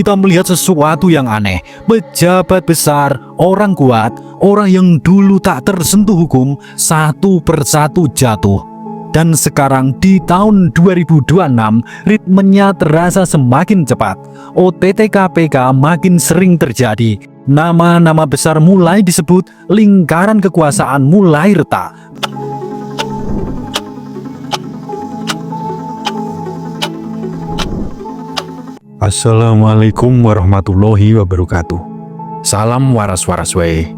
kita melihat sesuatu yang aneh. Pejabat besar, orang kuat, orang yang dulu tak tersentuh hukum, satu persatu jatuh. Dan sekarang di tahun 2026, ritmenya terasa semakin cepat. OTT KPK makin sering terjadi. Nama-nama besar mulai disebut, lingkaran kekuasaan mulai retak. Assalamualaikum warahmatullahi wabarakatuh. Salam waras-waras wae.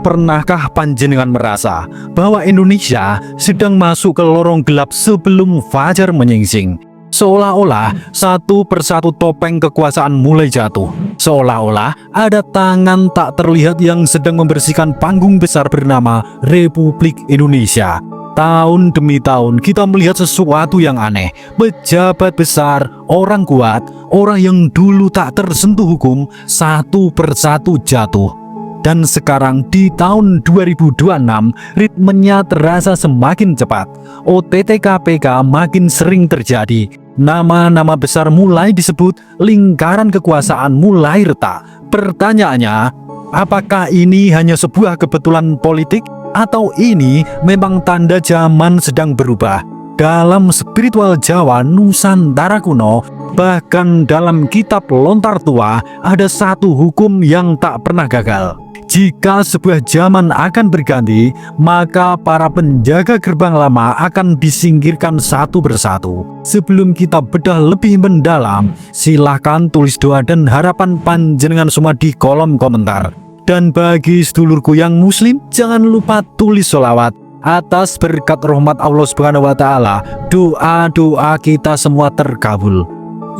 Pernahkah panjenengan merasa bahwa Indonesia sedang masuk ke lorong gelap sebelum fajar menyingsing? Seolah-olah satu persatu topeng kekuasaan mulai jatuh. Seolah-olah ada tangan tak terlihat yang sedang membersihkan panggung besar bernama Republik Indonesia. Tahun demi tahun kita melihat sesuatu yang aneh. Pejabat besar, orang kuat, orang yang dulu tak tersentuh hukum, satu persatu jatuh. Dan sekarang di tahun 2026, ritmenya terasa semakin cepat. OTT KPK makin sering terjadi. Nama-nama besar mulai disebut, lingkaran kekuasaan mulai retak. Pertanyaannya, apakah ini hanya sebuah kebetulan politik? Atau ini memang tanda zaman sedang berubah? Dalam spiritual Jawa Nusantara kuno, bahkan dalam kitab lontar tua, ada satu hukum yang tak pernah gagal. Jika sebuah zaman akan berganti, maka para penjaga gerbang lama akan disingkirkan satu persatu. Sebelum kita bedah lebih mendalam, silahkan tulis doa dan harapan panjenengan semua di kolom komentar. Dan bagi sedulurku yang muslim, jangan lupa tulis sholawat. Atas berkat rahmat Allah Subhanahu wa Ta'ala, doa-doa kita semua terkabul.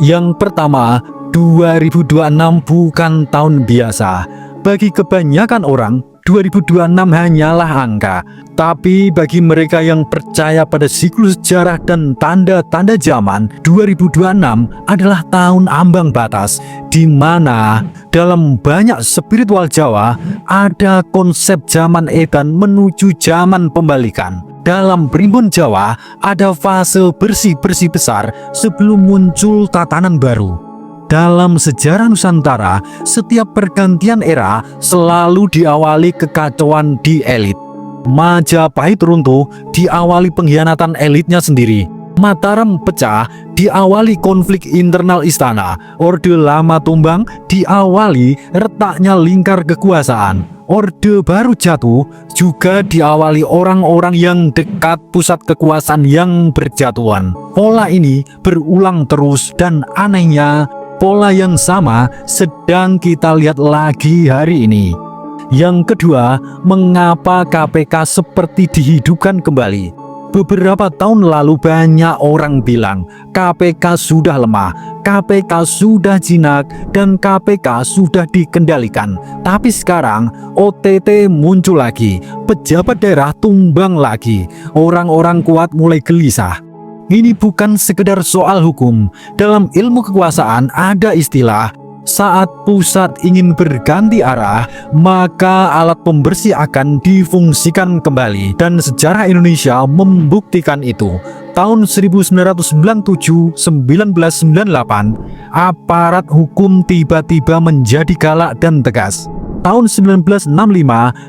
Yang pertama, 2026 bukan tahun biasa. Bagi kebanyakan orang, 2026 hanyalah angka. Tapi bagi mereka yang percaya pada siklus sejarah dan tanda-tanda zaman, 2026 adalah tahun ambang batas, di mana dalam banyak spiritual Jawa ada konsep zaman edan menuju zaman pembalikan. Dalam primbon Jawa ada fase bersih-bersih besar sebelum muncul tatanan baru. Dalam sejarah Nusantara, setiap pergantian era selalu diawali kekacauan di elit. Majapahit runtuh diawali pengkhianatan elitnya sendiri. Mataram pecah diawali konflik internal istana. Orde Lama tumbang diawali retaknya lingkar kekuasaan. Orde Baru jatuh juga diawali orang-orang yang dekat pusat kekuasaan yang berjatuhan. Pola ini berulang terus dan anehnya, pola yang sama sedang kita lihat lagi hari ini. Yang kedua, mengapa KPK seperti dihidupkan kembali? Beberapa tahun lalu banyak orang bilang KPK sudah lemah, KPK sudah jinak, dan KPK sudah dikendalikan. Tapi sekarang OTT muncul lagi, pejabat daerah tumbang lagi, orang-orang kuat mulai gelisah. Ini bukan sekedar soal hukum. Dalam ilmu kekuasaan ada istilah, saat pusat ingin berganti arah, maka alat pembersih akan difungsikan kembali. Dan sejarah Indonesia membuktikan itu. Tahun 1997-1998, aparat hukum tiba-tiba menjadi galak dan tegas. Tahun 1965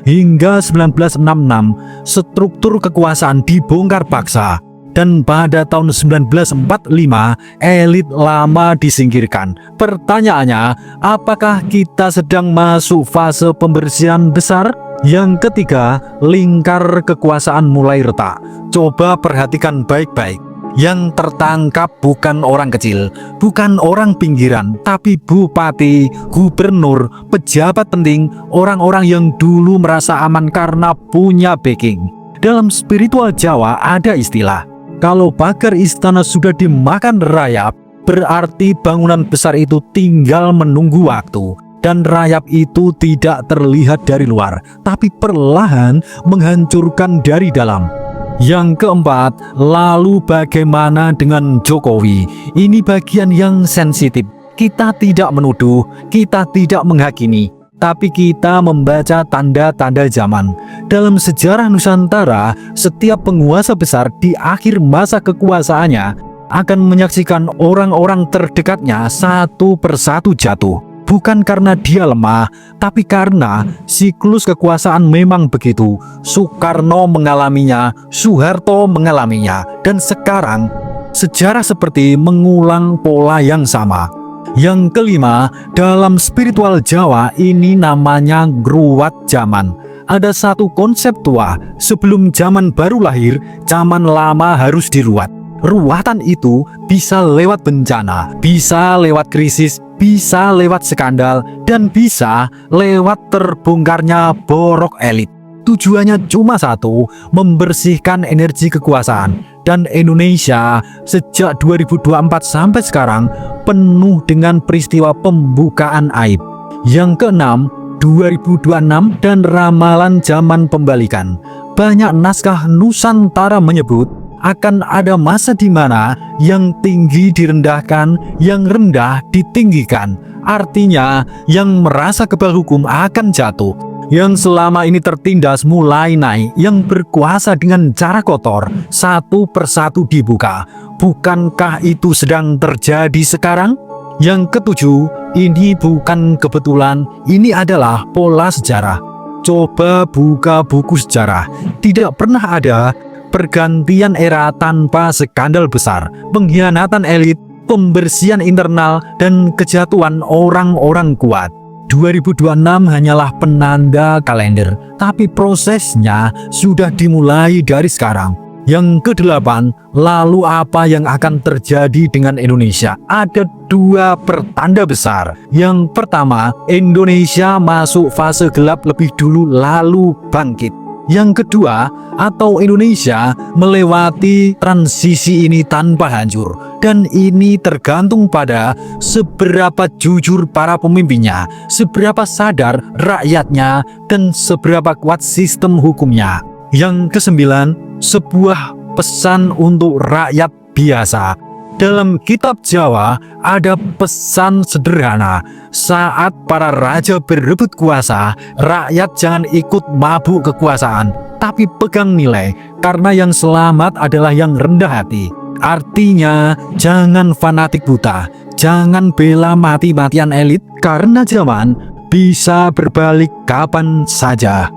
hingga 1966, struktur kekuasaan dibongkar paksa. Dan pada tahun 1945, elit lama disingkirkan. Pertanyaannya, apakah kita sedang masuk fase pembersihan besar? Yang ketiga, lingkar kekuasaan mulai retak. Coba perhatikan baik-baik. Yang tertangkap bukan orang kecil, bukan orang pinggiran, tapi bupati, gubernur, pejabat penting, orang-orang yang dulu merasa aman karena punya backing. Dalam spiritual Jawa ada istilah, kalau pagar istana sudah dimakan rayap, berarti bangunan besar itu tinggal menunggu waktu. Dan rayap itu tidak terlihat dari luar, tapi perlahan menghancurkan dari dalam. Yang keempat, lalu bagaimana dengan Jokowi? Ini bagian yang sensitif. Kita tidak menuduh, kita tidak menghakimi, tapi kita membaca tanda-tanda zaman. Dalam sejarah Nusantara, setiap penguasa besar di akhir masa kekuasaannya akan menyaksikan orang-orang terdekatnya satu persatu jatuh. Bukan karena dia lemah, tapi karena siklus kekuasaan memang begitu. Soekarno mengalaminya, Soeharto mengalaminya, dan sekarang sejarah seperti mengulang pola yang sama. Yang kelima, dalam spiritual Jawa ini namanya gruwat zaman. Ada satu konsep tua, sebelum zaman baru lahir, zaman lama harus diruat. Ruatan itu bisa lewat bencana, bisa lewat krisis, bisa lewat skandal, dan bisa lewat terbongkarnya borok elit. Tujuannya cuma satu, membersihkan energi kekuasaan. Dan Indonesia sejak 2024 sampai sekarang penuh dengan peristiwa pembukaan aib. Yang keenam, 2026 dan ramalan zaman pembalikan. Banyak naskah Nusantara menyebut akan ada masa di mana yang tinggi direndahkan, yang rendah ditinggikan. Artinya, yang merasa kebal hukum akan jatuh. Yang selama ini tertindas mulai naik, yang berkuasa dengan cara kotor satu persatu dibuka. Bukankah itu sedang terjadi sekarang? Yang ketujuh, ini bukan kebetulan, ini adalah pola sejarah. Coba buka buku sejarah, tidak pernah ada pergantian era tanpa skandal besar, pengkhianatan elit, pembersihan internal, dan kejatuhan orang-orang kuat. 2026 hanyalah penanda kalender, tapi prosesnya sudah dimulai dari sekarang. Yang kedelapan, lalu apa yang akan terjadi dengan Indonesia? Ada dua pertanda besar. Yang pertama, Indonesia masuk fase gelap lebih dulu lalu bangkit. Yang kedua, atau Indonesia melewati transisi ini tanpa hancur. Dan ini tergantung pada seberapa jujur para pemimpinnya, seberapa sadar rakyatnya, dan seberapa kuat sistem hukumnya. Yang kesembilan, sebuah pesan untuk rakyat biasa. Dalam kitab Jawa ada pesan sederhana. Saat para raja berebut kuasa, rakyat jangan ikut mabuk kekuasaan, tapi pegang nilai, karena yang selamat adalah yang rendah hati. Artinya, jangan fanatik buta, jangan bela mati-matian elit, karena zaman bisa berbalik kapan saja.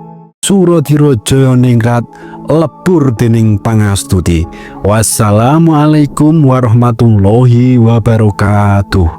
Suradira Jayaningrat lebur dening pangastuti. Wassalamualaikum warahmatullahi wabarakatuh.